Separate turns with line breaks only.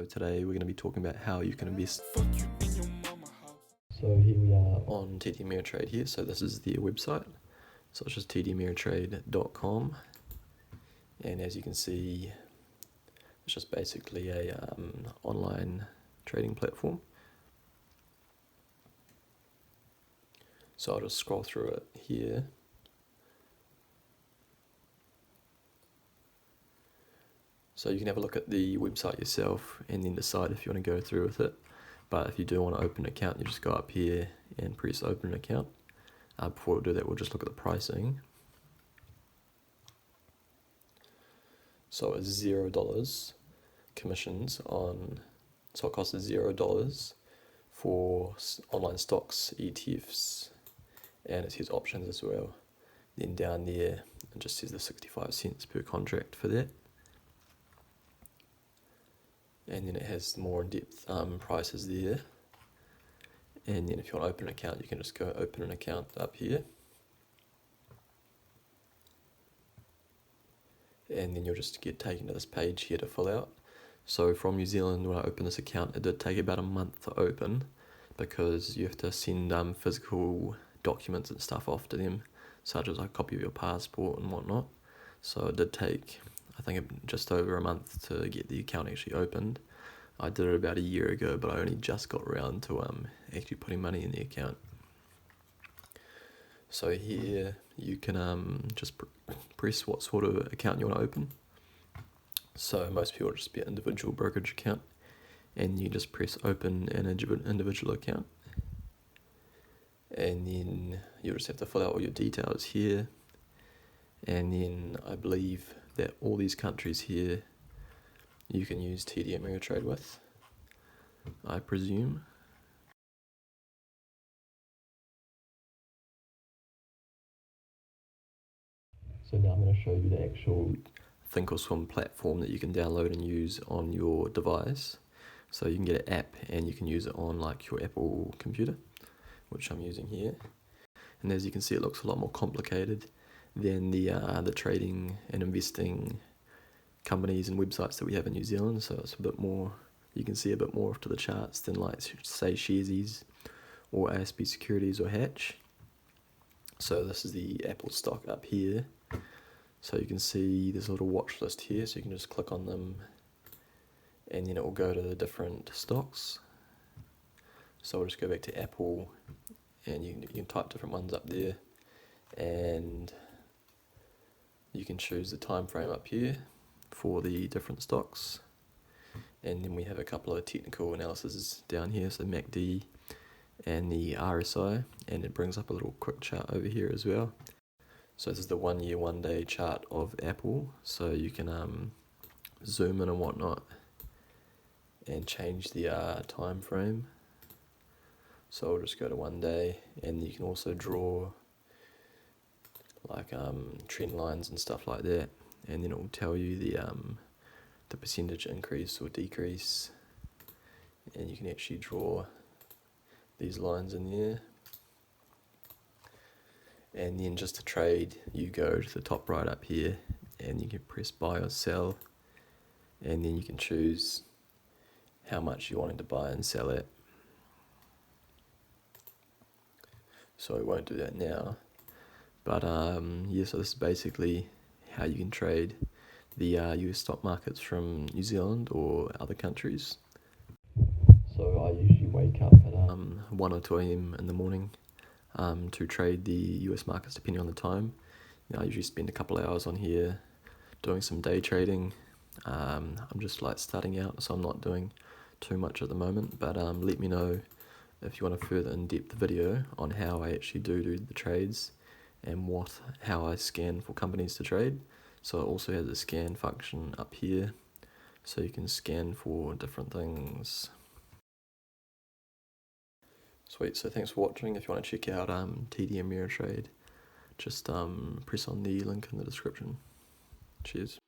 So today we're going to be talking about how you can invest.
So here we are
On TD Ameritrade here. So this is their website. So it's just tdameritrade.com, and as you can see, it's just basically a online trading platform. So I'll just scroll through it here. So you can have a look at the website yourself and then decide if you want to go through with it. But if you do want to open an account, you just go up here and press open an account. Before we do that, we'll just look at the pricing. So it's $0 commissions on, so it costs $0 for online stocks, ETFs, and it says options as well. Then down there, it just says the 65 cents per contract for that. And then it has more in-depth prices there. And then if you want to open an account, you can just go open an account up here. And then you'll just get taken to this page here to fill out. So from New Zealand, when I opened this account, it did take about a month to open because you have to send physical documents and stuff off to them, such as a copy of your passport and whatnot. So it did take, I think, just over a month to get the account actually opened. I did it about a year ago, but I only just got around to actually putting money in the account. So here you can just press what sort of account you want to open. So most people just be an individual brokerage account, and you just press open an individual account. And then you'll just have to fill out all your details here. And then I believe that all these countries here you can use TD Ameritrade with, I presume.
So now I'm going to show you the actual
thinkorswim platform that you can download and use on your device. So you can get an app and you can use it on like your Apple computer, which I'm using here. And as you can see, it looks a lot more complicated than the trading and investing companies and websites that we have in New Zealand. So it's a bit more, you can see a bit more to the charts than like say Sharesies or ASB Securities or Hatch. So this is the Apple stock up here. So you can see there's a little watch list here, so you can just click on them and then it will go to the different stocks. So we'll just go back to Apple and you can type different ones up there, and you can choose the time frame up here for the different stocks. And then we have a couple of technical analyses down here, so MACD and the RSI, and it brings up a little quick chart over here as well. So this is the 1 year, 1 day chart of Apple. So you can zoom in and whatnot and change the time frame. So I'll just go to 1 day, and you can also draw like trend lines and stuff like that, and then it will tell you the percentage increase or decrease, and you can actually draw these lines in there. And then just to trade, you go to the top right up here and you can press buy or sell, and then you can choose how much you're wanting to buy and sell at. So I won't do that now, but yeah, so this is basically how you can trade the US stock markets from New Zealand or other countries.
So I usually wake up at
1 or 2 a.m. in the morning to trade the US markets depending on the time. I usually spend a couple of hours on here doing some day trading. I'm just like starting out, so I'm not doing too much at the moment, but let me know if you want a further in-depth video on how I actually do the trades and how I scan for companies to trade. So it also has a scan function up here, so you can scan for different things. Sweet, so thanks for watching. If you want to check out TD Ameritrade, just press on the link in the description. Cheers.